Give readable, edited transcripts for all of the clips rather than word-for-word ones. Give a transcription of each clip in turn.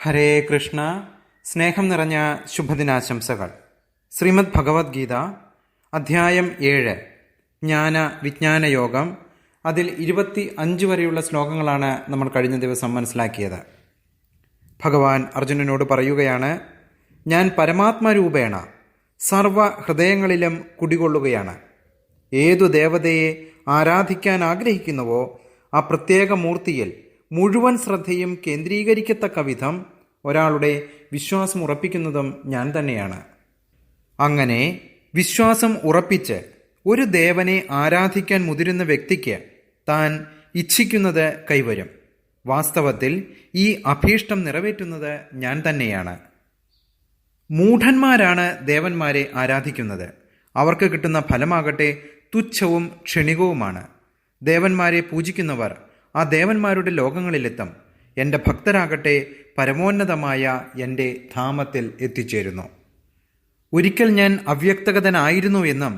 ഹരേ കൃഷ്ണ. സ്നേഹം നിറഞ്ഞ ശുഭദിനാശംസകൾ. ശ്രീമദ് ഭഗവത്ഗീത അധ്യായം 7 ജ്ഞാന വിജ്ഞാന യോഗം. അതിൽ 25 വരെയുള്ള ശ്ലോകങ്ങളാണ് നമ്മൾ കഴിഞ്ഞ ദിവസം മനസ്സിലാക്കിയത്. ഭഗവാൻ അർജുനനോട് പറയുകയാണ്, ഞാൻ പരമാത്മരൂപേണ സർവ ഹൃദയങ്ങളിലും കുടികൊള്ളുകയാണ്. ഏതു ദേവതയെ ആരാധിക്കാൻ ആഗ്രഹിക്കുന്നുവോ ആ പ്രത്യേക മൂർത്തിയിൽ മുഴുവൻ ശ്രദ്ധയും കേന്ദ്രീകരിക്കത്തക്ക വിധം ഒരാളുടെ വിശ്വാസം ഉറപ്പിക്കുന്നതും ഞാൻ തന്നെയാണ്. അങ്ങനെ വിശ്വാസം ഉറപ്പിച്ച് ഒരു ദേവനെ ആരാധിക്കാൻ മുതിരുന്ന വ്യക്തിക്ക് താൻ ഇച്ഛിക്കുന്നത് കൈവരും. വാസ്തവത്തിൽ ഈ അഭീഷ്ടം നിറവേറ്റുന്നത് ഞാൻ തന്നെയാണ്. മൂഢന്മാരാണ് ദേവന്മാരെ ആരാധിക്കുന്നത്. അവർക്ക് കിട്ടുന്ന ഫലമാകട്ടെ തുച്ഛവും ക്ഷണികവുമാണ്. ദേവന്മാരെ പൂജിക്കുന്നവർ ആ ദേവന്മാരുടെ ലോകങ്ങളിലെത്തും. എൻ്റെ ഭക്തരാകട്ടെ പരമോന്നതമായ എൻ്റെ ധാമത്തിൽ എത്തിച്ചേരുന്നു. ഒരിക്കൽ ഞാൻ അവ്യക്തഗതനായിരുന്നു എന്നും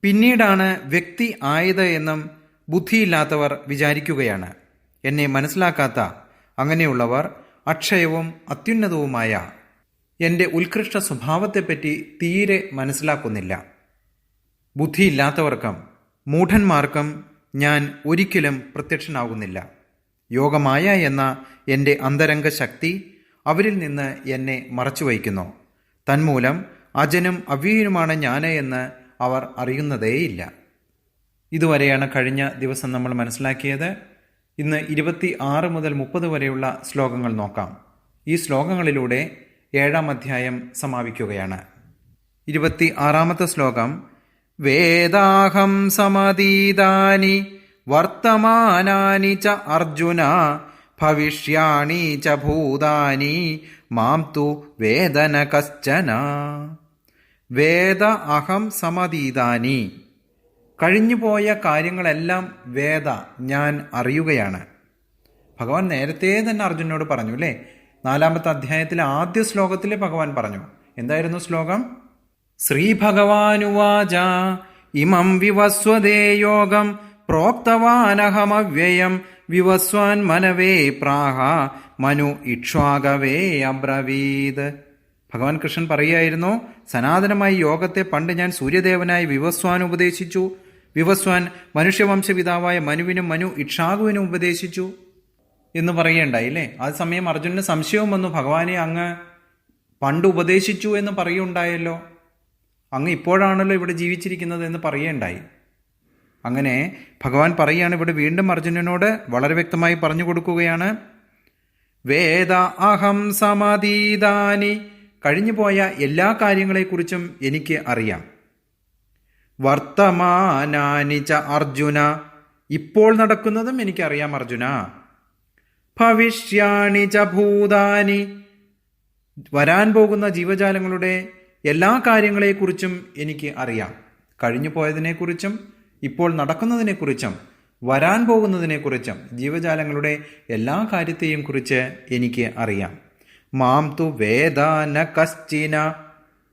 പിന്നീടാണ് വ്യക്തി ആയത് എന്നും ബുദ്ധിയില്ലാത്തവർ വിചാരിക്കുകയാണ്. എന്നെ മനസ്സിലാക്കാത്ത അങ്ങനെയുള്ളവർ അക്ഷയവും അത്യുന്നതവുമായ എൻ്റെ ഉത്കൃഷ്ട സ്വഭാവത്തെപ്പറ്റി തീരെ മനസ്സിലാക്കുന്നില്ല. ബുദ്ധിയില്ലാത്തവർക്കും മൂഢന്മാർക്കും ഞാൻ ഒരിക്കലും പ്രത്യക്ഷനാകുന്നില്ല. യോഗമായ എന്ന എൻ്റെ അന്തരംഗ ശക്തി അവരിൽ നിന്ന് എന്നെ മറച്ചുവയ്ക്കുന്നു. തന്മൂലം അജനും അവ്യയനുമാണ് ഞാൻ എന്ന് അവർ അറിയുന്നതേയില്ല. ഇതുവരെയാണ് കഴിഞ്ഞ ദിവസം നമ്മൾ മനസ്സിലാക്കിയത്. ഇന്ന് 26 മുതൽ 30 വരെയുള്ള ശ്ലോകങ്ങൾ നോക്കാം. ഈ ശ്ലോകങ്ങളിലൂടെ 7-ാം അധ്യായം സമാപിക്കുകയാണ്. 26-ാമത്തെ ശ്ലോകം, വേദാഹം സമതീതാനി വർത്തമാനാനി ച അർജുന ഭവിഷ്യാണി ച ഭൂതാനി മാം തു വേദന കശ്ചന. വേദ അഹം സമതീതാനി, കഴിഞ്ഞുപോയ കാര്യങ്ങളെല്ലാം വേദ ഞാൻ അറിയുകയാണ്. ഭഗവാൻ നേരത്തെ തന്നെ അർജുനോട് പറഞ്ഞു അല്ലേ? 4-ാമത്തെ അധ്യായത്തിലെ ആദ്യ ശ്ലോകത്തിലെ ഭഗവാൻ പറഞ്ഞു. എന്തായിരുന്നു ശ്ലോകം? ശ്രീഭഗവാനുവാച ഇമം വിവസ്വദേ യോഗം പ്രോക്തവാനഹമവ്യയം വിവസ്വാൻ മനവേ പ്രാഹ മനു ഇക്ഷ്വാകവേ അബ്രവീത്. ഭഗവാൻ കൃഷ്ണൻ പറയുകയായിരുന്നു, സനാതനമായി യോഗത്തെ പണ്ട് ഞാൻ സൂര്യദേവനായി വിവസ്വാൻ ഉപദേശിച്ചു. വിവസ്വാൻ മനുഷ്യവംശപിതാവായ മനുവിനും മനു ഇക്ഷാകുവിനും ഉപദേശിച്ചു എന്ന് പറയുകയുണ്ടായില്ലേ? ആ സമയം അർജുനന് സംശയവും വന്നു, ഭഗവാനെ അങ്ങ് പണ്ട് ഉപദേശിച്ചു എന്ന് പറയുകയുണ്ടായല്ലോ, അങ്ങ് ഇപ്പോഴാണല്ലോ ഇവിടെ ജീവിച്ചിരിക്കുന്നത് എന്ന് പറയുകയുണ്ടായി. അങ്ങനെ ഭഗവാൻ പറയുകയാണ്, ഇവിടെ വീണ്ടും അർജുനനോട് വളരെ വ്യക്തമായി പറഞ്ഞു കൊടുക്കുകയാണ്, വേദ അഹം സമതീതാനി, കഴിഞ്ഞുപോയ എല്ലാ കാര്യങ്ങളെക്കുറിച്ചും എനിക്ക് അറിയാം. വർത്തമാനാനി ച അർജുന, ഇപ്പോൾ നടക്കുന്നതും എനിക്കറിയാം അർജുന. ഭവിഷ്യാണി ച ഭൂതാനി, വരാൻ പോകുന്ന ജീവജാലങ്ങളുടെ എല്ലാ കാര്യങ്ങളെക്കുറിച്ചും എനിക്ക് അറിയാം. കഴിഞ്ഞു പോയതിനെക്കുറിച്ചും ഇപ്പോൾ നടക്കുന്നതിനെക്കുറിച്ചും വരാൻ പോകുന്നതിനെക്കുറിച്ചും ജീവജാലങ്ങളുടെ എല്ലാ കാര്യത്തെയും കുറിച്ച് എനിക്ക് അറിയാം. മാം തു വേദ ന കശ്ചിന,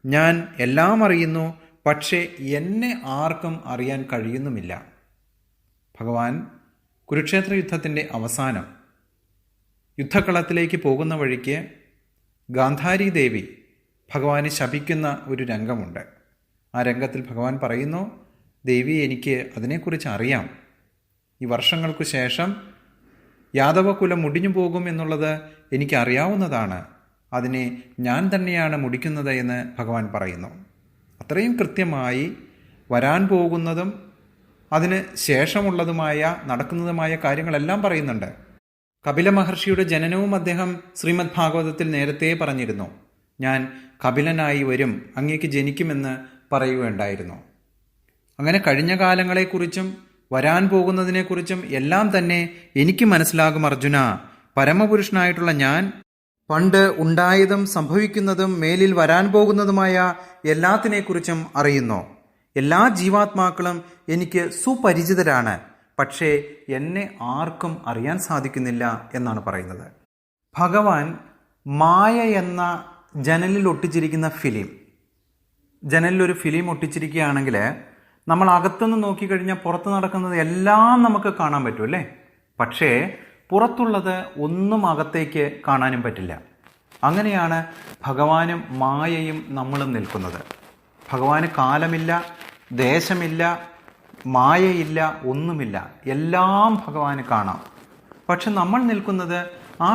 ഞാൻ എല്ലാം അറിയുന്നു, പക്ഷേ എന്നെ ആർക്കും അറിയാൻ കഴിയുന്നുമില്ല. ഭഗവാൻ കുരുക്ഷേത്ര യുദ്ധത്തിൻ്റെ അവസാനം യുദ്ധക്കളത്തിലേക്ക് പോകുന്ന വഴിക്ക് ഗാന്ധാരി ദേവി ഭഗവാനെ ശപിക്കുന്ന ഒരു രംഗമുണ്ട്. ആ രംഗത്തിൽ ഭഗവാൻ പറയുന്നു, ദേവി, എനിക്ക് അതിനെക്കുറിച്ച് അറിയാം. ഈ വർഷങ്ങൾക്കു ശേഷം യാദവകുലം മുടിഞ്ഞു പോകും എന്നുള്ളത് എനിക്കറിയാവുന്നതാണ്. അതിനെ ഞാൻ തന്നെയാണ് മുടിക്കുന്നത് എന്ന് ഭഗവാൻ പറയുന്നു. അത്രയും കൃത്യമായി വരാൻ പോകുന്നതും അതിന് ശേഷമുള്ളതുമായ നടക്കുന്നതുമായ കാര്യങ്ങളെല്ലാം പറയുന്നുണ്ട്. കപില മഹർഷിയുടെ ജനനവും അദ്ദേഹം ശ്രീമദ് ഭാഗവതത്തിൽ നേരത്തെ പറഞ്ഞിരുന്നു. ഞാൻ കപിലനായി വരും, അങ്ങേക്ക് ജനിക്കുമെന്ന് പറയുകയുണ്ടായിരുന്നു. അങ്ങനെ കഴിഞ്ഞ കാലങ്ങളെക്കുറിച്ചും വരാൻ പോകുന്നതിനെക്കുറിച്ചും എല്ലാം തന്നെ എനിക്ക് മനസ്സിലാകും അർജുന. പരമപുരുഷനായിട്ടുള്ള ഞാൻ പണ്ട് ഉണ്ടായതും സംഭവിക്കുന്നതും മേലിൽ വരാൻ പോകുന്നതുമായ എല്ലാത്തിനെക്കുറിച്ചും അറിയുന്നു. എല്ലാ ജീവാത്മാക്കളും എനിക്ക് സുപരിചിതരാണ്, പക്ഷേ എന്നെ ആർക്കും അറിയാൻ സാധിക്കുന്നില്ല എന്നാണ് പറയുന്നത്. ഭഗവാൻ മായ എന്ന ജനലിൽ ഒട്ടിച്ചിരിക്കുന്ന ഫിലിം, ജനലിലൊരു ഫിലിം ഒട്ടിച്ചിരിക്കുകയാണെങ്കിൽ നമ്മൾ അകത്തുനിന്ന് നോക്കിക്കഴിഞ്ഞാൽ പുറത്ത് നടക്കുന്നത് എല്ലാം നമുക്ക് കാണാൻ പറ്റും അല്ലേ? പക്ഷേ പുറത്തുള്ളത് ഒന്നും അകത്തേക്ക് കാണാനും പറ്റില്ല. അങ്ങനെയാണ് ഭഗവാനും മായയും നമ്മളും നിൽക്കുന്നത്. ഭഗവാന് കാലമില്ല, ദേശമില്ല, മായയില്ല, ഒന്നുമില്ല. എല്ലാം ഭഗവാന് കാണാം. പക്ഷെ നമ്മൾ നിൽക്കുന്നത് ആ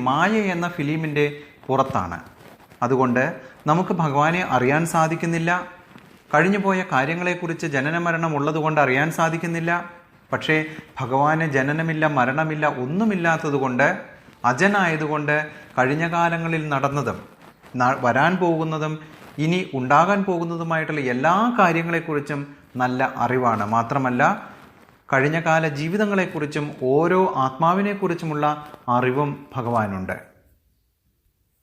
മായ എന്ന ഫിലിമിൻ്റെ പുറത്താണ്. അതുകൊണ്ട് നമുക്ക് ഭഗവാനെ അറിയാൻ സാധിക്കുന്നില്ല. കഴിഞ്ഞുപോയ കാര്യങ്ങളെക്കുറിച്ച് ജനന മരണം ഉള്ളതുകൊണ്ട് അറിയാൻ സാധിക്കുന്നില്ല. പക്ഷേ ഭഗവാന് ജനനമില്ല, മരണമില്ല, ഒന്നുമില്ലാത്തതുകൊണ്ട്, അജനായതുകൊണ്ട് കഴിഞ്ഞ കാലങ്ങളിൽ നടന്നതും വരാൻ പോകുന്നതും ഇനി ഉണ്ടാകാൻ പോകുന്നതുമായിട്ടുള്ള എല്ലാ കാര്യങ്ങളെക്കുറിച്ചും നല്ല അറിവാണ്. മാത്രമല്ല കഴിഞ്ഞ കാല ജീവിതങ്ങളെക്കുറിച്ചും ഓരോ ആത്മാവിനെക്കുറിച്ചുമുള്ള അറിവും ഭഗവാനുണ്ട്.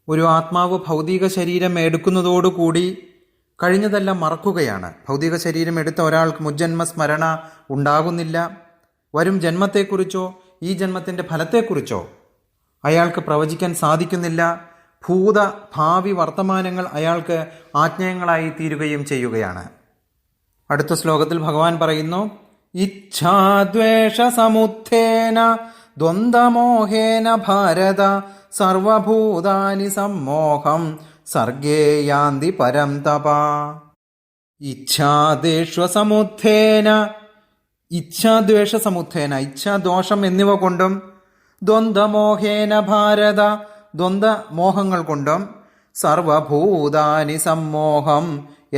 ഒരു ആത്മാവ് ഭൗതിക ശരീരം എടുക്കുന്നതോടുകൂടി കഴിഞ്ഞതെല്ലാം മറക്കുകയാണ്. ഭൗതിക ശരീരം എടുത്ത ഒരാൾക്ക് മുജ്ജന്മ സ്മരണ ഉണ്ടാകുന്നില്ല. വരും ജന്മത്തെക്കുറിച്ചോ ഈ ജന്മത്തിൻ്റെ ഫലത്തെക്കുറിച്ചോ അയാൾക്ക് പ്രവചിക്കാൻ സാധിക്കുന്നില്ല. ഭൂത ഭാവി വർത്തമാനങ്ങൾ അയാൾക്ക് ആജ്ഞയങ്ങളായി തീരുകയും ചെയ്യുകയാണ്. അടുത്ത ശ്ലോകത്തിൽ ഭഗവാൻ പറയുന്നു, ഇച്ഛാദ്വേഷ സമുത്ഥേന ദ്വന്ദ്വമോഹേന ഭാരത സർവഭൂതാനി സമ്മോഹം സർഗേ യാന്തി പരം തപ. ഇച്ഛാദ്വേഷസമുത്ഥേന, ഇച്ഛാദ്വേഷസമുത്ഥേന, ഇച്ഛാദോഷം എന്നിവ കൊണ്ടും, ദ്വന്ദ്വമോഹേന ഭാരത, ദ്വന്ദ്വമോഹങ്ങൾ കൊണ്ടും, സർവഭൂതാനി സമ്മോഹം,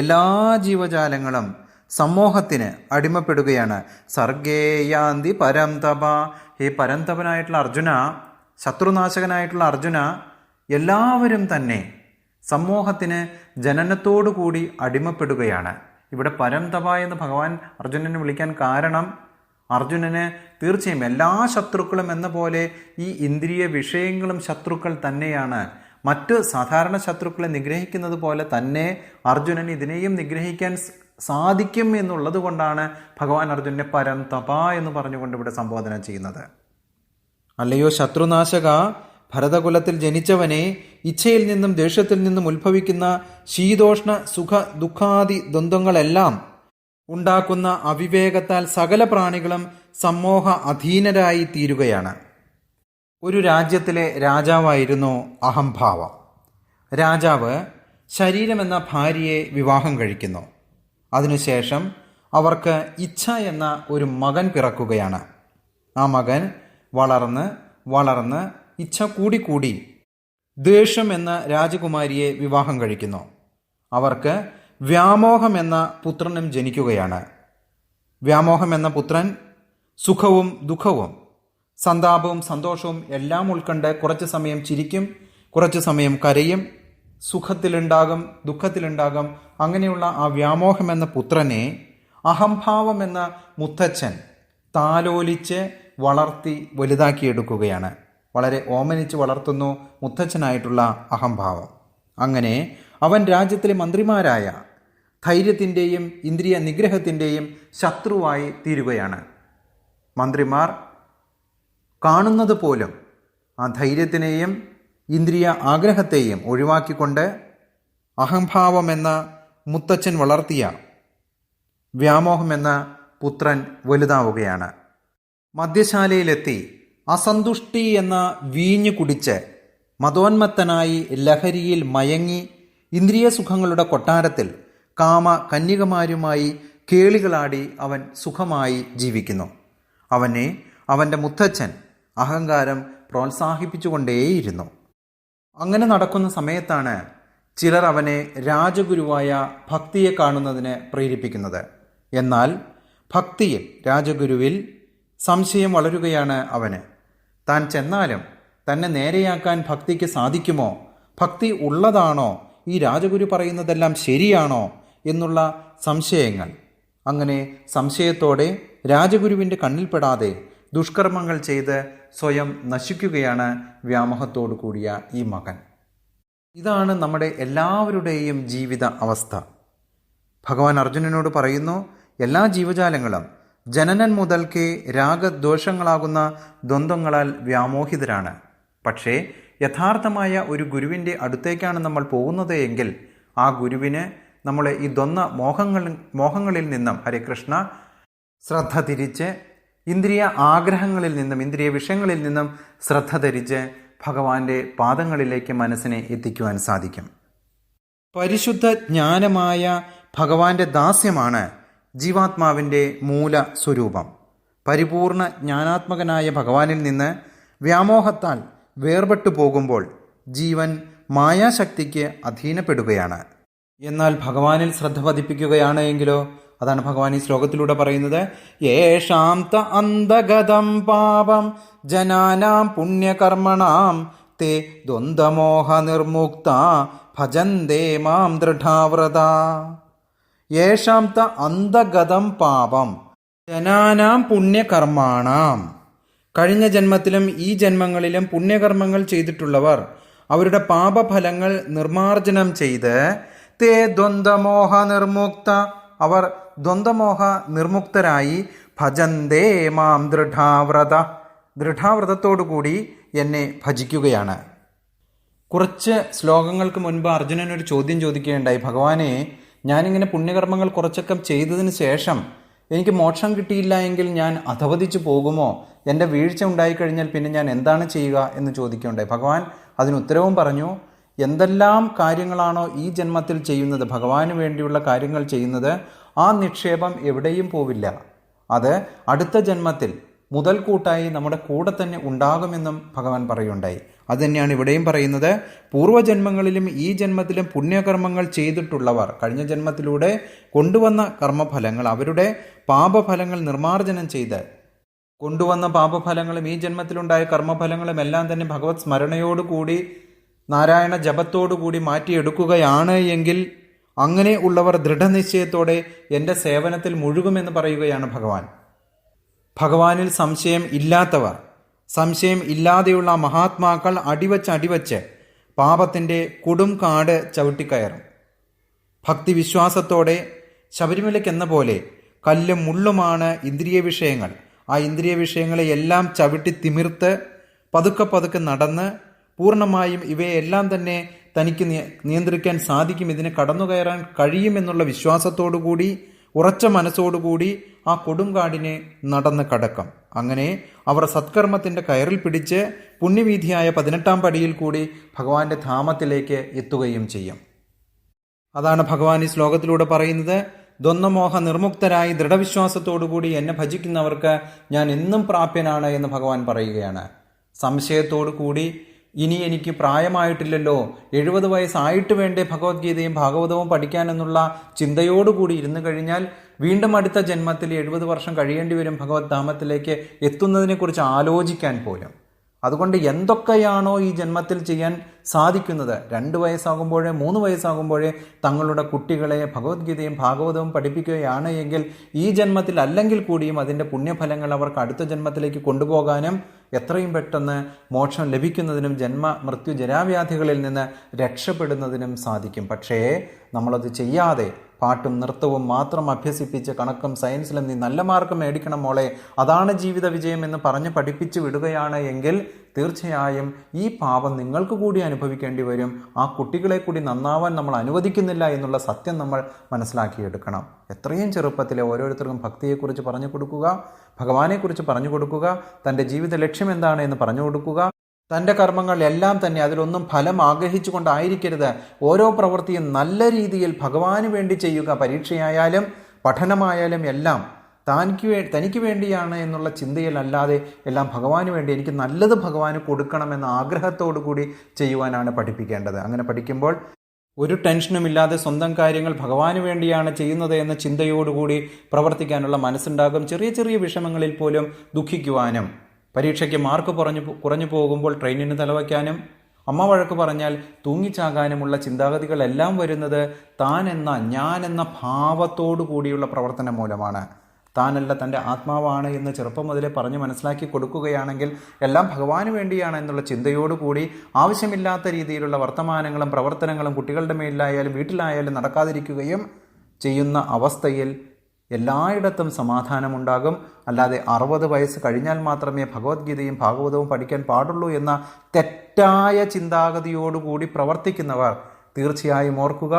എല്ലാ ജീവജാലങ്ങളും സമ്മോഹത്തിന് അടിമപ്പെടുകയാണ്. സർഗേ യാന്തി പരം തപ. ഹേ പരന്തപനായിട്ടുള്ള അർജുന, ശത്രുനാശകനായിട്ടുള്ള അർജുന, എല്ലാവരും തന്നെ സമ്മോഹത്തിന് ജനനത്തോടുകൂടി അടിമപ്പെടുകയാണ്. ഇവിടെ പരം തപ എന്ന് ഭഗവാൻ അർജുനനെ വിളിക്കാൻ കാരണം, അർജുനന് തീർച്ചയായും എല്ലാ ശത്രുക്കളും എന്ന പോലെ ഈ ഇന്ദ്രിയ വിഷയങ്ങളും ശത്രുക്കൾ തന്നെയാണ്. മറ്റ് സാധാരണ ശത്രുക്കളെ നിഗ്രഹിക്കുന്നത് പോലെ തന്നെ അർജുനന് ഇതിനെയും നിഗ്രഹിക്കാൻ സാധിക്കും എന്നുള്ളത് കൊണ്ടാണ് ഭഗവാൻ അർജുനനെ പരം തപ എന്ന് പറഞ്ഞുകൊണ്ട് ഇവിടെ സംബോധന ചെയ്യുന്നത്. അല്ലയോ ശത്രുനാശക, ഭരതകുലത്തിൽ ജനിച്ചവനെ, ഇച്ഛയിൽ നിന്നും ദേഷ്യത്തിൽ നിന്നും ഉത്ഭവിക്കുന്ന ശീതോഷ്ണ സുഖ ദുഃഖാദി ദ്വന്ദ്ങ്ങളെല്ലാം ഉണ്ടാക്കുന്ന അവിവേകത്താൽ സകല പ്രാണികളും സമ്മോഹ അധീനരായി തീരുകയാണ്. ഒരു രാജ്യത്തിലെ രാജാവായിരുന്നു അഹംഭാവം. രാജാവ് ശരീരമെന്ന ഭാര്യയെ വിവാഹം കഴിക്കുന്നു. അതിനുശേഷം അവർക്ക് ഇച്ഛ എന്ന ഒരു മകൻ പിറക്കുകയാണ്. ആ മകൻ വളർന്ന് വളർന്ന് ഇച്ഛ കൂടിക്കൂടി ദേഷ്യം എന്ന രാജകുമാരിയെ വിവാഹം കഴിക്കുന്നു. അവർക്ക് വ്യാമോഹം എന്ന പുത്രനും ജനിക്കുകയാണ്. വ്യാമോഹം എന്ന പുത്രൻ സുഖവും ദുഃഖവും സന്താപവും സന്തോഷവും എല്ലാം ഉൾക്കൊണ്ട് കുറച്ച് സമയം ചിരിക്കും, കുറച്ച് സമയം കരയും, സുഖത്തിലുണ്ടാകും, ദുഃഖത്തിലുണ്ടാകും. അങ്ങനെയുള്ള ആ വ്യാമോഹം എന്ന പുത്രനെ അഹംഭാവം എന്ന മുത്തച്ഛൻ താലോലിച്ച് വളർത്തി വലുതാക്കിയെടുക്കുകയാണ്. വളരെ ഓമനിച്ച് വളർത്തുന്നു മുത്തച്ഛനായിട്ടുള്ള അഹംഭാവം. അങ്ങനെ അവൻ രാജ്യത്തിലെ മന്ത്രിമാരായ ധൈര്യത്തിൻ്റെയും ഇന്ദ്രിയ നിഗ്രഹത്തിൻ്റെയും ശത്രുവായി തീരുകയാണ്. മന്ത്രിമാർ കാണുന്നത് പോലും ആ ധൈര്യത്തിനെയും ഇന്ദ്രിയ ആഗ്രഹത്തെയും ഒഴിവാക്കിക്കൊണ്ട് അഹംഭാവം എന്ന മുത്തച്ഛൻ വളർത്തിയ വ്യാമോഹം എന്ന പുത്രൻ വലുതാവുകയാണ്. മദ്യശാലയിലെത്തി അസന്തുഷ്ടി എന്ന വീഞ്ഞു കുടിച്ച് മതോന്മത്തനായി ലഹരിയിൽ മയങ്ങി ഇന്ദ്രിയ സുഖങ്ങളുടെ കൊട്ടാരത്തിൽ കാമ കന്യകമാരുമായി കേളികളാടി അവൻ സുഖമായി ജീവിക്കുന്നു. അവനെ അവൻ്റെ മുത്തച്ഛൻ അഹങ്കാരം പ്രോത്സാഹിപ്പിച്ചുകൊണ്ടേയിരുന്നു. അങ്ങനെ നടക്കുന്ന സമയത്താണ് ചിലർ അവനെ രാജഗുരുവായ ഭക്തിയെ കാണുന്നതിന് പ്രേരിപ്പിക്കുന്നത്. എന്നാൽ ഭക്തിയിൽ, രാജഗുരുവിൽ സംശയം വളരുകയാണ് അവന്. താൻ ചെന്നാലും തന്നെ നേരെയാക്കാൻ ഭക്തിക്ക് സാധിക്കുമോ? ഭക്തി ഉള്ളതാണോ? ഈ രാജഗുരു പറയുന്നതെല്ലാം ശരിയാണോ എന്നുള്ള സംശയങ്ങൾ. അങ്ങനെ സംശയത്തോടെ രാജഗുരുവിൻ്റെ കണ്ണിൽപ്പെടാതെ ദുഷ്കർമ്മങ്ങൾ ചെയ്ത് സ്വയം നശിക്കുകയാണ് വ്യാമോഹത്തോടു കൂടിയ ഈ മകൻ. ഇതാണ് നമ്മുടെ എല്ലാവരുടെയും ജീവിത അവസ്ഥ. ഭഗവാൻ അർജുനനോട് പറയുന്നു, എല്ലാ ജീവജാലങ്ങളും ജനനൻ മുതൽക്കേ രാഗദ്വേഷങ്ങളാകുന്ന ദ്വന്ദ്ങ്ങളാൽ വ്യാമോഹിതരാണ്. പക്ഷേ യഥാർത്ഥമായ ഒരു ഗുരുവിൻ്റെ അടുത്തേക്കാണ് നമ്മൾ പോകുന്നത് എങ്കിൽ ആ ഗുരുവിന് നമ്മളെ ഈ ദ്വന്ദ്വ മോഹങ്ങളിൽ നിന്നും, ഹരേ കൃഷ്ണ, ശ്രദ്ധ തിരിച്ച് ഇന്ദ്രിയ ആഗ്രഹങ്ങളിൽ നിന്നും, ഇന്ദ്രിയ വിഷയങ്ങളിൽ നിന്നും ശ്രദ്ധ ധരിച്ച് ഭഗവാന്റെ പാദങ്ങളിലേക്ക് മനസ്സിനെ എത്തിക്കുവാൻ സാധിക്കും. പരിശുദ്ധ ജ്ഞാനമായ ഭഗവാന്റെ ദാസ്യമാണ് ജീവാത്മാവിൻ്റെ മൂല സ്വരൂപം. പരിപൂർണ ജ്ഞാനാത്മകനായ ഭഗവാനിൽ നിന്ന് വ്യാമോഹത്താൽ വേർപെട്ടു പോകുമ്പോൾ ജീവൻ മായാശക്തിക്ക് അധീനപ്പെടുകയാണ്. എന്നാൽ ഭഗവാനിൽ ശ്രദ്ധ പതിപ്പിക്കുകയാണ് എങ്കിലോ, അതാണ് ഭഗവാൻ ഈ ശ്ലോകത്തിലൂടെ പറയുന്നത്, യേഷാം ത അന്തഗതം പാപം ജനാനാം പുണ്യകർമ്മണാം തേ ദ്വന്ദ്വമോഹ നിർമുക്ത ഭജന്തേ മാം ദൃഢാവ്രത. യേഷാം ത അന്തഗതം പാപം ജനാനാം പുണ്യകർമാണാം. കഴിഞ്ഞ ജന്മത്തിലും ഈ ജന്മങ്ങളിലും പുണ്യകർമ്മങ്ങൾ ചെയ്തിട്ടുള്ളവർ അവരുടെ പാപഫലങ്ങൾ നിർമാർജനം ചെയ്ത് തേ ദ്വന്ദ്വമോഹ നിർമുക്ത, അവർ ദ്വന്ദ്വമോഹ നിർമുക്തരായി ഭജന്തേ മാം ദൃഢാവ്രത, ദൃഢാവ്രതത്തോടുകൂടി എന്നെ ഭജിക്കുകയാണ്. കുറച്ച് ശ്ലോകങ്ങൾക്ക് മുൻപ് അർജുനൻ ഒരു ചോദ്യം ചോദിക്കുകയുണ്ടായി, ഭഗവാനെ, ഞാനിങ്ങനെ പുണ്യകർമ്മങ്ങൾ കുറച്ചൊക്കെ ചെയ്തതിന് ശേഷം എനിക്ക് മോക്ഷം കിട്ടിയില്ല എങ്കിൽ ഞാൻ അധപതിച്ചു പോകുമോ? എൻ്റെ വീഴ്ച ഉണ്ടായിക്കഴിഞ്ഞാൽ പിന്നെ ഞാൻ എന്താണ് ചെയ്യുക എന്ന് ചോദിക്കുകയുണ്ടായി. ഭഗവാൻ അതിന് ഉത്തരവും പറഞ്ഞു, എന്തെല്ലാം കാര്യങ്ങളാണോ ഈ ജന്മത്തിൽ ചെയ്യുന്നത്, ഭഗവാന് വേണ്ടിയുള്ള കാര്യങ്ങൾ ചെയ്യുന്നത്, ആ നിക്ഷേപം എവിടെയും പോവില്ല. അത് അടുത്ത ജന്മത്തിൽ മുതൽക്കൂട്ടായി നമ്മുടെ കൂടെ തന്നെ ഉണ്ടാകുമെന്നും ഭഗവാൻ പറയുണ്ടായി. അതുതന്നെയാണ് ഇവിടെയും പറയുന്നത്. പൂർവ്വജന്മങ്ങളിലും ഈ ജന്മത്തിലും പുണ്യകർമ്മങ്ങൾ ചെയ്തിട്ടുള്ളവർ കഴിഞ്ഞ ജന്മത്തിലൂടെ കൊണ്ടുവന്ന കർമ്മഫലങ്ങൾ, അവരുടെ പാപഫലങ്ങൾ നിർമാർജനം ചെയ്ത് കൊണ്ടുവന്ന പാപഫലങ്ങളും ഈ ജന്മത്തിലുണ്ടായ കർമ്മഫലങ്ങളും എല്ലാം തന്നെ ഭഗവത് സ്മരണയോടുകൂടി നാരായണ ജപത്തോടുകൂടി മാറ്റിയെടുക്കുകയാണ് എങ്കിൽ അങ്ങനെ ഉള്ളവർ ദൃഢനിശ്ചയത്തോടെ എൻ്റെ സേവനത്തിൽ മുഴുകുമെന്ന് പറയുകയാണ് ഭഗവാൻ. ഭഗവാനിൽ സംശയം ഇല്ലാത്തവർ, സംശയം ഇല്ലാതെയുള്ള മഹാത്മാക്കൾ അടിവച്ച് പാപത്തിൻ്റെ കൊടും കാട് ചവിട്ടിക്കയറും. ഭക്തിവിശ്വാസത്തോടെ ശബരിമലയ്ക്കെന്ന പോലെ കല്ലും മുള്ളുമാണ് ഇന്ദ്രിയ വിഷയങ്ങൾ. ആ ഇന്ദ്രിയ വിഷയങ്ങളെ എല്ലാം ചവിട്ടി തിമിർത്ത് പതുക്കെ നടന്ന് പൂർണ്ണമായും ഇവയെല്ലാം തന്നെ തനിക്ക് നിയന്ത്രിക്കാൻ സാധിക്കും, ഇതിനെ കടന്നു കയറാൻ കഴിയുമെന്നുള്ള വിശ്വാസത്തോടുകൂടി ഉറച്ച മനസ്സോടുകൂടി ആ കൊടുങ്കാടിനെ നടന്ന് കടക്കും. അങ്ങനെ അവർ സത്കർമ്മത്തിൻ്റെ കയറിൽ പിടിച്ച് പുണ്യവീഥിയായ 18-ാം പടിയിൽ കൂടി ഭഗവാന്റെ ധാമത്തിലേക്ക് എത്തുകയും ചെയ്യും. അതാണ് ഭഗവാൻ ഈ ശ്ലോകത്തിലൂടെ പറയുന്നത്. ദ്വന്ദ്വമോഹ നിർമുക്തരായി ദൃഢവിശ്വാസത്തോടുകൂടി എന്നെ ഭജിക്കുന്നവർക്ക് ഞാൻ എന്നും പ്രാപ്യനാണ് എന്ന് ഭഗവാൻ പറയുകയാണ്. സംശയത്തോടു കൂടി ഇനി എനിക്ക് പ്രായമായിട്ടില്ലല്ലോ, 70 വയസ്സായിട്ട് വേണ്ടേ ഭഗവത്ഗീതയും ഭാഗവതവും പഠിക്കാനെന്നുള്ള ചിന്തയോടുകൂടി ഇരുന്നു കഴിഞ്ഞാൽ വീണ്ടും അടുത്ത ജന്മത്തിൽ 70 വർഷം കഴിയേണ്ടി വരും ഭഗവത് ധാമത്തിലേക്ക് എത്തുന്നതിനെക്കുറിച്ച് ആലോചിക്കാൻ പോലും. അതുകൊണ്ട് എന്തൊക്കെയാണോ ഈ ജന്മത്തിൽ ചെയ്യാൻ സാധിക്കുന്നത്, 2 വയസ്സാകുമ്പോഴേ 3 വയസ്സാകുമ്പോഴേ തങ്ങളുടെ കുട്ടികളെ ഭഗവത്ഗീതയും ഭാഗവതവും പഠിപ്പിക്കുകയാണ് എങ്കിൽ ഈ ജന്മത്തിൽ അല്ലെങ്കിൽ കൂടിയും അതിൻ്റെ പുണ്യഫലങ്ങൾ അവർക്ക് അടുത്ത ജന്മത്തിലേക്ക് കൊണ്ടുപോകാനും എത്രയും പെട്ടെന്ന് മോക്ഷം ലഭിക്കുന്നതിനും ജന്മ മൃത്യു ജരാവ്യാധികളിൽ നിന്ന് രക്ഷപ്പെടുന്നതിനും സാധിക്കും. പക്ഷേ നമ്മളത് ചെയ്യാതെ പാട്ടും നൃത്തവും മാത്രം അഭ്യസിപ്പിച്ച് കണക്കും സയൻസിലും നീ നല്ല മാർക്ക് മേടിക്കണം മോളെ, അതാണ് ജീവിത വിജയം എന്ന് പറഞ്ഞ് പഠിപ്പിച്ച് വിടുകയാണ് എങ്കിൽ തീർച്ചയായും ഈ പാപം നിങ്ങൾക്ക് കൂടി അനുഭവിക്കേണ്ടി വരും. ആ കുട്ടികളെ കൂടി നന്നാവാൻ നമ്മൾ അനുവദിക്കുന്നില്ല എന്നുള്ള സത്യം നമ്മൾ മനസ്സിലാക്കിയെടുക്കണം. എത്രയും ചെറുപ്പത്തിലെ ഓരോരുത്തർക്കും ഭക്തിയെക്കുറിച്ച് പറഞ്ഞു കൊടുക്കുക, ഭഗവാനെക്കുറിച്ച് പറഞ്ഞു കൊടുക്കുക, തൻ്റെ ജീവിത ലക്ഷ്യം എന്താണ് എന്ന് പറഞ്ഞു കൊടുക്കുക. തൻ്റെ കർമ്മങ്ങൾ എല്ലാം തന്നെ അതിലൊന്നും ഫലം ആഗ്രഹിച്ചുകൊണ്ടായിരിക്കരുത്. ഓരോ പ്രവൃത്തിയും നല്ല രീതിയിൽ ഭഗവാന് വേണ്ടി ചെയ്യുക. പരീക്ഷയായാലും പഠനമായാലും എല്ലാം തനിക്ക് വേണ്ടിയാണ് എന്നുള്ള ചിന്തയിലല്ലാതെ എല്ലാം ഭഗവാന് വേണ്ടി, എനിക്ക് നല്ലത് ഭഗവാന് കൊടുക്കണമെന്ന ആഗ്രഹത്തോടു കൂടി ചെയ്യുവാനാണ് പഠിപ്പിക്കേണ്ടത്. അങ്ങനെ പഠിക്കുമ്പോൾ ഒരു ടെൻഷനുമില്ലാതെ സ്വന്തം കാര്യങ്ങൾ ഭഗവാന് വേണ്ടിയാണ് ചെയ്യുന്നത് എന്ന ചിന്തയോടുകൂടി പ്രവർത്തിക്കാനുള്ള മനസ്സുണ്ടാകും. ചെറിയ ചെറിയ വിഷമങ്ങളിൽ പോലും ദുഃഖിക്കുവാനും, പരീക്ഷയ്ക്ക് മാർക്ക് കുറഞ്ഞു പോകുമ്പോൾ ട്രെയിനിന് തലവയ്ക്കാനും, അമ്മ വഴക്ക് പറഞ്ഞാൽ തൂങ്ങിച്ചാകാനുമുള്ള ചിന്താഗതികളെല്ലാം വരുന്നത് ഞാൻ എന്ന ഭാവത്തോടു കൂടിയുള്ള പ്രവർത്തനം മൂലമാണ്. താനല്ല തൻ്റെ ആത്മാവാണ് എന്ന് ചെറുപ്പം മുതലേ പറഞ്ഞ് മനസ്സിലാക്കി കൊടുക്കുകയാണെങ്കിൽ എല്ലാം ഭഗവാന് വേണ്ടിയാണ് എന്നുള്ള ചിന്തയോടുകൂടി ആവശ്യമില്ലാത്ത രീതിയിലുള്ള വർത്തമാനങ്ങളും പ്രവർത്തനങ്ങളും കുട്ടികളുടെ മേലിലായാലും വീട്ടിലായാലും നടക്കാതിരിക്കുകയും ചെയ്യുന്ന അവസ്ഥയിൽ എല്ലായിടത്തും സമാധാനമുണ്ടാകും. അല്ലാതെ 60 വയസ്സ് കഴിഞ്ഞാൽ മാത്രമേ ഭഗവത്ഗീതയും ഭാഗവതവും പഠിക്കാൻ പാടുള്ളൂ എന്ന തെറ്റായ ചിന്താഗതിയോടുകൂടി പ്രവർത്തിക്കുന്നവർ തീർച്ചയായും ഓർക്കുക,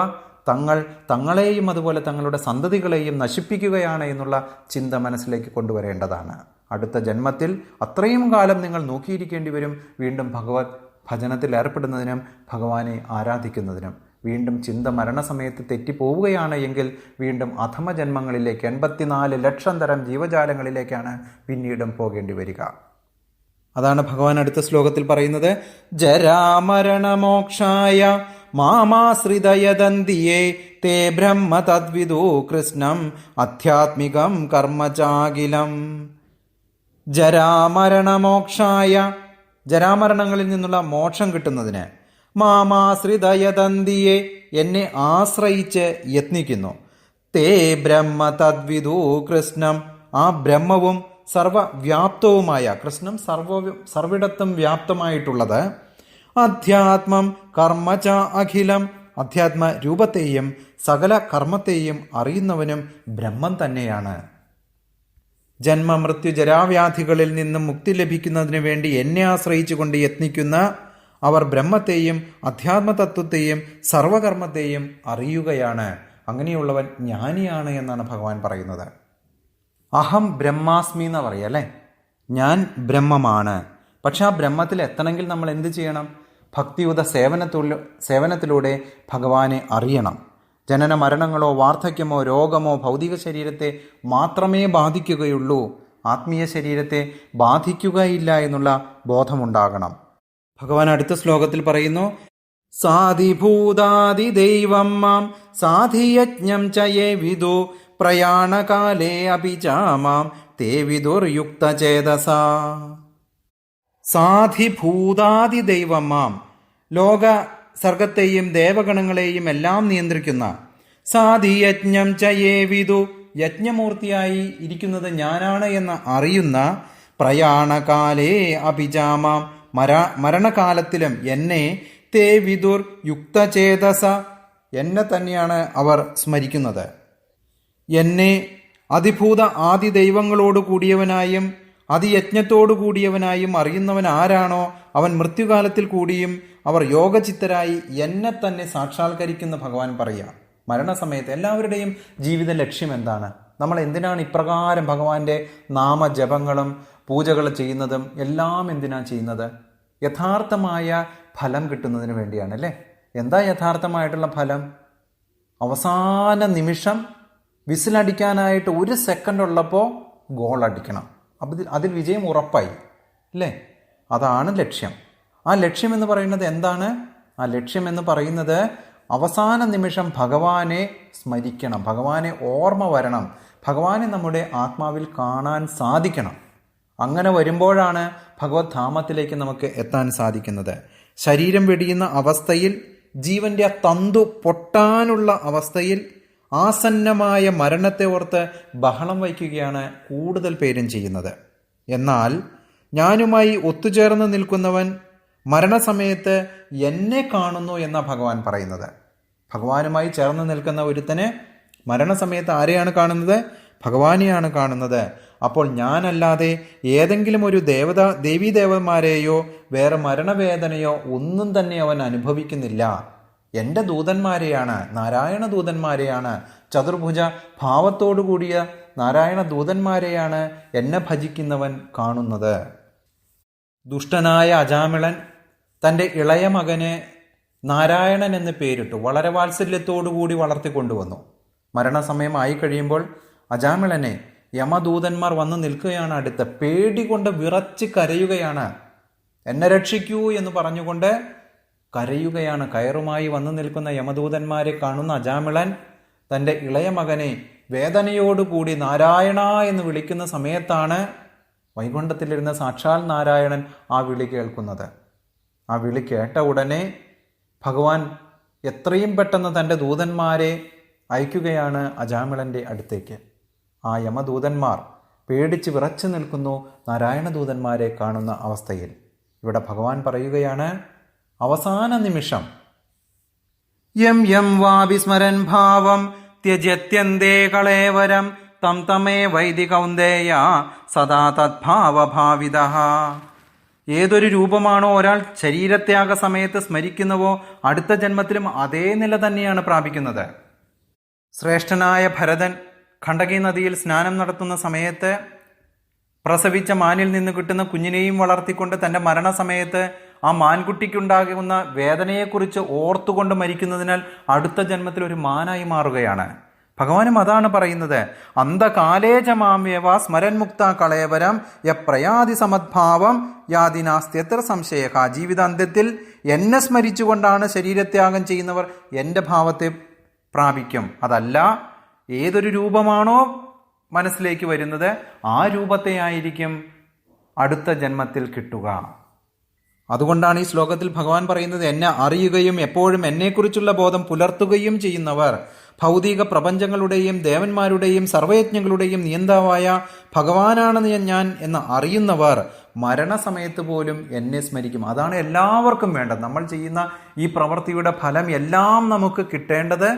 തങ്ങളെയും അതുപോലെ തങ്ങളുടെ സന്തതികളെയും നശിപ്പിക്കുകയാണ് എന്നുള്ള ചിന്ത മനസ്സിലേക്ക് കൊണ്ടുവരേണ്ടതാണ്. അടുത്ത ജന്മത്തിൽ അത്രയും കാലം നിങ്ങൾ നോക്കിയിരിക്കേണ്ടി വരും വീണ്ടും ഭഗവത് ഭജനത്തിൽ ഏർപ്പെടുന്നതിനും ഭഗവാനെ ആരാധിക്കുന്നതിനും. വീണ്ടും ചിന്ത മരണസമയത്ത് തെറ്റിപ്പോവുകയാണ് എങ്കിൽ വീണ്ടും അധമജന്മങ്ങളിലേക്ക് 84 ലക്ഷം തരം ജീവജാലങ്ങളിലേക്കാണ് പിന്നീടും പോകേണ്ടി വരിക. അതാണ് ഭഗവാൻ അടുത്ത ശ്ലോകത്തിൽ പറയുന്നത്, ജരാമരണമോക്ഷായ മാമാശ്രിതയദന്തിയേ തേ ബ്രഹ്മ തദ്വിദു കൃഷ്ണം അധ്യാത്മികം കർമ്മചാകിലം. ജരാമരണമോക്ഷായ, ജരാമരണങ്ങളിൽ നിന്നുള്ള മോക്ഷം കിട്ടുന്നതിന്, മാമാശ്രിതയദന്തിയെ, എന്നെ ആശ്രയിച്ച് യത്നിക്കുന്നു, തേ ബ്രഹ്മ തദ്വിദു കൃഷ്ണം, ആ ബ്രഹ്മവും സർവവ്യാപ്തവുമായ, കൃഷ്ണം സർവിടത്തും വ്യാപ്തമായിട്ടുള്ളത്, അധ്യാത്മം കർമ്മച അഖിലം, അധ്യാത്മ രൂപത്തെയും സകല കർമ്മത്തെയും അറിയുന്നവനും ബ്രഹ്മം തന്നെയാണ്. ജന്മമൃത്യു ജരാവ്യാധികളിൽ നിന്നും മുക്തി ലഭിക്കുന്നതിന് വേണ്ടി എന്നെ ആശ്രയിച്ചുകൊണ്ട് യത്നിക്കുന്ന അവർ ബ്രഹ്മത്തെയും അധ്യാത്മതത്വത്തെയും സർവകർമ്മത്തെയും അറിയുകയാണ്. അങ്ങനെയുള്ളവൻ ജ്ഞാനിയാണ് എന്നാണ് ഭഗവാൻ പറയുന്നത്. അഹം ബ്രഹ്മാസ്മി എന്ന് പറയുക അല്ലേ, ഞാൻ ബ്രഹ്മമാണ്. പക്ഷെ ആ ബ്രഹ്മത്തിൽ എത്തണമെങ്കിൽ നമ്മൾ എന്ത് ചെയ്യണം? ഭക്തിയുത സേവനത്തിലൂടെ ഭഗവാനെ അറിയണം. ജനന മരണങ്ങളോ വാർദ്ധക്യമോ രോഗമോ ഭൗതിക ശരീരത്തെ മാത്രമേ ബാധിക്കുകയുള്ളൂ, ആത്മീയ ശരീരത്തെ ബാധിക്കുകയില്ല എന്നുള്ള ബോധമുണ്ടാകണം. ഭഗവാൻ അടുത്ത ശ്ലോകത്തിൽ പറയുന്നു, സാധിഭൂതാദി ദൈവം മാം സാധിയജ്ഞം ചയേ വിദു പ്രയാണകാലേ അഭിചാമാം തേ വിദുർയുക്തചേതസ. സാധിഭൂതാദി ദൈവം മാം, ലോക സർഗത്തെയും ദേവഗണങ്ങളെയും എല്ലാം നിയന്ത്രിക്കുന്ന, സാധിയജ്ഞം ചയേ വിദു, യജ്ഞമൂർത്തിയായി ഇരിക്കുന്നത് ഞാനാണ് എന്ന് അറിയുന്ന, പ്രയാണകാലേ അഭിചാമാം, മരണകാലത്തിലും എന്നെ, തേ വിദുർ യുക്തചേതസ, എന്നെ തന്നെയാണ് അവർ സ്മരിക്കുന്നത്. എന്നെ അതിഭൂത ആദി ദൈവങ്ങളോട് കൂടിയവനായും അതിയജ്ഞത്തോടു കൂടിയവനായും അറിയുന്നവൻ ആരാണോ അവൻ മൃത്യുകാലത്തിൽ കൂടിയും അവർ യോഗചിത്തരായി എന്നെ തന്നെ സാക്ഷാത്കരിക്കുന്ന ഭഗവാൻ പറയുക. മരണസമയത്ത് എല്ലാവരുടെയും ജീവിത ലക്ഷ്യം എന്താണ്? നമ്മൾ എന്തിനാണ് ഇപ്രകാരം ഭഗവാന്റെ നാമജപങ്ങളും പൂജകൾ ചെയ്യുന്നതും എല്ലാം എന്തിനാണ് ചെയ്യുന്നത്? യഥാർത്ഥമായ ഫലം കിട്ടുന്നതിന് വേണ്ടിയാണ് അല്ലേ? എന്താ യഥാർത്ഥമായിട്ടുള്ള ഫലം? അവസാന നിമിഷം വിസിലടിക്കാനായിട്ട് 1 സെക്കൻഡ് ഉള്ളപ്പോൾ ഗോൾ അടിക്കണം. അതിൽ വിജയം ഉറപ്പായി അല്ലേ? അതാണ് ലക്ഷ്യം. ആ ലക്ഷ്യം എന്ന് പറയുന്നത് എന്താണ്? ആ ലക്ഷ്യം എന്ന് പറയുന്നത് അവസാന നിമിഷം ഭഗവാനെ സ്മരിക്കണം, ഭഗവാനെ ഓർമ്മ വരണം, ഭഗവാനെ നമ്മുടെ ആത്മാവിൽ കാണാൻ സാധിക്കണം. അങ്ങനെ വരുമ്പോഴാണ് ഭഗവത് ധാമത്തിലേക്ക് നമുക്ക് എത്താൻ സാധിക്കുന്നത്. ശരീരം വെടിയുന്ന അവസ്ഥയിൽ, ജീവന്റെ തന്തു പൊട്ടാനുള്ള അവസ്ഥയിൽ ആസന്നമായ മരണത്തെ ഓർത്ത് ബഹളം വയ്ക്കുകയാണ് കൂടുതൽ പേരും ചെയ്യുന്നത്. എന്നാൽ ഞാനുമായി ഒത്തുചേർന്ന് നിൽക്കുന്നവൻ മരണസമയത്ത് എന്നെ കാണുന്നു എന്ന ഭഗവാൻ പറയുന്നത്. ഭഗവാനുമായി ചേർന്ന് നിൽക്കുന്ന ഒരുത്തന് മരണസമയത്ത് ആരെയാണ് കാണുന്നത്? ഭഗവാനെയാണ് കാണുന്നത്. അപ്പോൾ ഞാനല്ലാതെ ഏതെങ്കിലും ഒരു ദേവീദേവന്മാരെയോ വേറെ മരണവേദനയോ ഒന്നും തന്നെ അവൻ അനുഭവിക്കുന്നില്ല. എൻ്റെ ദൂതന്മാരെയാണ്, നാരായണ ദൂതന്മാരെയാണ്, ചതുർഭുജ ഭാവത്തോടു കൂടിയ നാരായണ ദൂതന്മാരെയാണ് എന്നെ ഭജിക്കുന്നവൻ കാണുന്നത്. ദുഷ്ടനായ അജാമിളൻ തൻ്റെ ഇളയ മകന് നാരായണൻ എന്ന് പേരിട്ടു വളരെ വാത്സല്യത്തോടുകൂടി വളർത്തിക്കൊണ്ടുവന്നു. മരണസമയം ആയി കഴിയുമ്പോൾ അജാമിളനെ യമദൂതന്മാർ വന്ന് നിൽക്കുകയാണ് അടുത്ത്. പേടികൊണ്ട് വിറച്ച് കരയുകയാണ്. എന്നെ രക്ഷിക്കൂ എന്ന് പറഞ്ഞുകൊണ്ട് കരയുകയാണ്. കയറുമായി വന്നു നിൽക്കുന്ന യമദൂതന്മാരെ കാണുന്ന അജാമിളൻ തൻ്റെ ഇളയ മകനെ വേദനയോടുകൂടി നാരായണ എന്ന് വിളിക്കുന്ന സമയത്താണ് വൈകുണ്ഠത്തിലിരുന്ന സാക്ഷാൽ നാരായണൻ ആ വിളി കേൾക്കുന്നത്. ആ വിളി കേട്ട ഉടനെ ഭഗവാൻ എത്രയും പെട്ടെന്ന് തൻ്റെ ദൂതന്മാരെ അയക്കുകയാണ് അജാമിളൻ്റെ അടുത്തേക്ക്. ആ യമദൂതന്മാർ പേടിച്ച് വിറച്ചു നിൽക്കുന്നു നാരായണ ദൂതന്മാരെ കാണുന്ന അവസ്ഥയിൽ. ഇവിടെ ഭഗവാൻ പറയുകയാണ്, അവസാന നിമിഷം യം യം വാ വിസ്മരൻ ഭാവം ത്യജത്യന്തേ കളേവരം തം തമേ വൈദി കൗന്ദേയ സദാ തദ്ഭാവഭാവിതഃ. ഏതൊരു രൂപമാണോ ഒരാൾ ശരീരത്യാഗ സമയത്ത് സ്മരിക്കുന്നുവോ അടുത്ത ജന്മത്തിലും അതേ നില തന്നെയാണ് പ്രാപിക്കുന്നത്. ശ്രേഷ്ഠനായ ഭരതൻ ഖണ്ഡകി നദിയിൽ സ്നാനം നടത്തുന്ന സമയത്ത് പ്രസവിച്ച മാനിൽ നിന്ന് കിട്ടുന്ന കുഞ്ഞിനെയും വളർത്തിക്കൊണ്ട് തൻ്റെ മരണസമയത്ത് ആ മാൻകുട്ടിക്കുണ്ടാകുന്ന വേദനയെക്കുറിച്ച് ഓർത്തുകൊണ്ട് മരിക്കുന്നതിനാൽ അടുത്ത ജന്മത്തിൽ ഒരു മാനായി മാറുകയാണ്. ഭഗവാനും അതാണ് പറയുന്നത്. അന്ധകാലേച മാമേവ സ്മരൻമുക്ത കളയവരം യപ്രയാതി സമദ്ഭാവം യാതിനാസ്ത്യത്ര സംശയ. ജീവിതാന്ത്യത്തിൽ എന്നെ സ്മരിച്ചുകൊണ്ടാണ് ശരീരത്യാഗം ചെയ്യുന്നവർ എൻ്റെ ഭാവത്തെ പ്രാപിക്കും. അതല്ല, ഏതൊരു രൂപമാണോ മനസ്സിലേക്ക് വരുന്നത് ആ രൂപത്തെ ആയിരിക്കും അടുത്ത ജന്മത്തിൽ കിട്ടുക. അതുകൊണ്ടാണ് ഈ ശ്ലോകത്തിൽ ഭഗവാൻ പറയുന്നത്, എന്നെ അറിയുകയും എപ്പോഴും എന്നെക്കുറിച്ചുള്ള ബോധം പുലർത്തുകയും ചെയ്യുന്നവർ, ഭൗതിക പ്രപഞ്ചങ്ങളുടെയും ദേവന്മാരുടെയും സർവയജ്ഞങ്ങളുടെയും നിയന്താവായ ഭഗവാനാണെന്ന് ഞാൻ എന്ന് അറിയുന്നവർ മരണസമയത്ത് പോലും എന്നെ സ്മരിക്കും. അതാണ് എല്ലാവർക്കും വേണ്ടത്. നമ്മൾ ചെയ്യുന്ന ഈ പ്രവൃത്തിയുടെ ഫലം എല്ലാം നമുക്ക് കിട്ടേണ്ടത്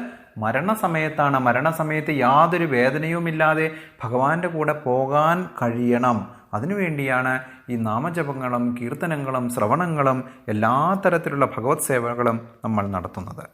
മരണസമയത്താണ്. മരണസമയത്ത് യാതൊരു വേദനയുമില്ലാതെ ഭഗവാന്റെ കൂടെ പോകാൻ കഴിയണം. അതിനുവേണ്ടിയാണ് ഈ നാമജപങ്ങളും കീർത്തനങ്ങളും ശ്രവണങ്ങളും എല്ലാ തരത്തിലുള്ള ഭഗവത് സേവകളും നമ്മൾ നടത്തുന്നത്.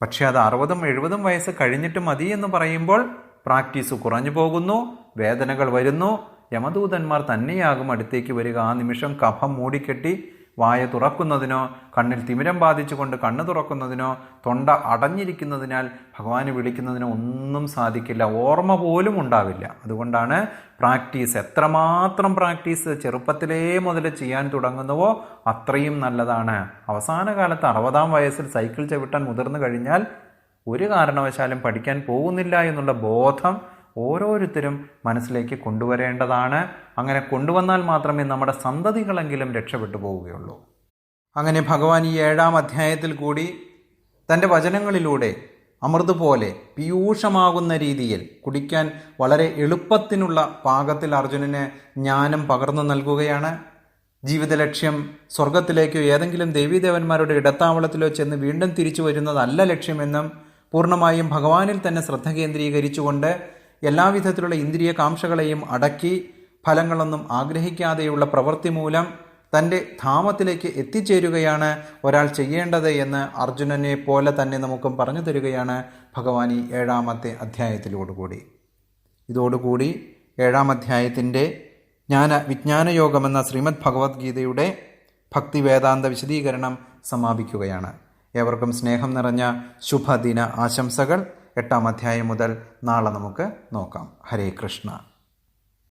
പക്ഷെ അത് 60-70 വയസ്സ് കഴിഞ്ഞിട്ട് മതി എന്ന് പറയുമ്പോൾ പ്രാക്ടീസ് കുറഞ്ഞു പോകുന്നു, വേദനകൾ വരുന്നു. യമദൂതന്മാർ തന്നെയാകും അടുത്തേക്ക് വരിക. ആ നിമിഷം കഫം മൂടിക്കെട്ടി വായ തുറക്കുന്നതിനോ, കണ്ണിൽ തിമിരം ബാധിച്ചുകൊണ്ട് കണ്ണ് തുറക്കുന്നതിനോ, തൊണ്ട അടഞ്ഞിരിക്കുന്നതിനാൽ ഭഗവാനെ വിളിക്കുന്നതിനോ ഒന്നും സാധിക്കില്ല, ഓർമ്മ പോലും ഉണ്ടാവില്ല. അതുകൊണ്ടാണ് പ്രാക്ടീസ്, എത്രമാത്രം പ്രാക്ടീസ് ചെറുപ്പത്തിലേ മുതൽ ചെയ്യാൻ തുടങ്ങുന്നുവോ അത്രയും നല്ലതാണ്. അവസാന കാലത്ത് 60-ാം വയസ്സിൽ സൈക്കിൾ ചവിട്ടാൻ മുതിർന്നു കഴിഞ്ഞാൽ ഒരു കാരണവശാലും പഠിക്കാൻ പോകുന്നില്ല എന്നുള്ള ബോധം ഓരോരുത്തരും മനസ്സിലേക്ക് കൊണ്ടുവരേണ്ടതാണ്. അങ്ങനെ കൊണ്ടുവന്നാൽ മാത്രമേ നമ്മുടെ സന്തതികളെങ്കിലും രക്ഷപ്പെട്ടു പോവുകയുള്ളൂ. അങ്ങനെ ഭഗവാൻ ഈ 7-ാം അധ്യായത്തിൽ കൂടി തൻ്റെ വചനങ്ങളിലൂടെ അമൃത് പോലെ പീയൂഷമാകുന്ന രീതിയിൽ കുടിക്കാൻ വളരെ എളുപ്പത്തിനുള്ള പാകത്തിൽ അർജുനന് ജ്ഞാനം പകർന്നു നൽകുകയാണ്. ജീവിത ലക്ഷ്യം സ്വർഗത്തിലേക്കോ ഏതെങ്കിലും ദേവീദേവന്മാരുടെ ഇടത്താവളത്തിലോ ചെന്ന് വീണ്ടും തിരിച്ചു വരുന്നതല്ല ലക്ഷ്യമെന്നും, പൂർണ്ണമായും ഭഗവാനിൽ തന്നെ ശ്രദ്ധ കേന്ദ്രീകരിച്ചുകൊണ്ട് എല്ലാവിധത്തിലുള്ള ഇന്ദ്രിയ കാംക്ഷകളെയും അടക്കി ഫലങ്ങളൊന്നും ആഗ്രഹിക്കാതെയുള്ള പ്രവൃത്തി മൂലം തൻ്റെ ധാമത്തിലേക്ക് എത്തിച്ചേരുകയാണ് ഒരാൾ ചെയ്യേണ്ടത് എന്ന് അർജുനനെ പോലെ തന്നെ നമുക്കും പറഞ്ഞു തരികയാണ് ഭഗവാൻ ഈ 7-ാമത്തെ അധ്യായത്തിലോടുകൂടി. ഇതോടുകൂടി 7-ാം അധ്യായത്തിൻ്റെ വിജ്ഞാനയോഗമെന്ന ശ്രീമദ് ഭഗവത്ഗീതയുടെ ഭക്തി വേദാന്ത വിശദീകരണം സമാപിക്കുകയാണ്. ഏവർക്കും സ്നേഹം നിറഞ്ഞ ശുഭദിന ആശംസകൾ. 8-ാം അധ്യായം മുതൽ നാളെ നമുക്ക് നോക്കാം. ഹരേ കൃഷ്ണ.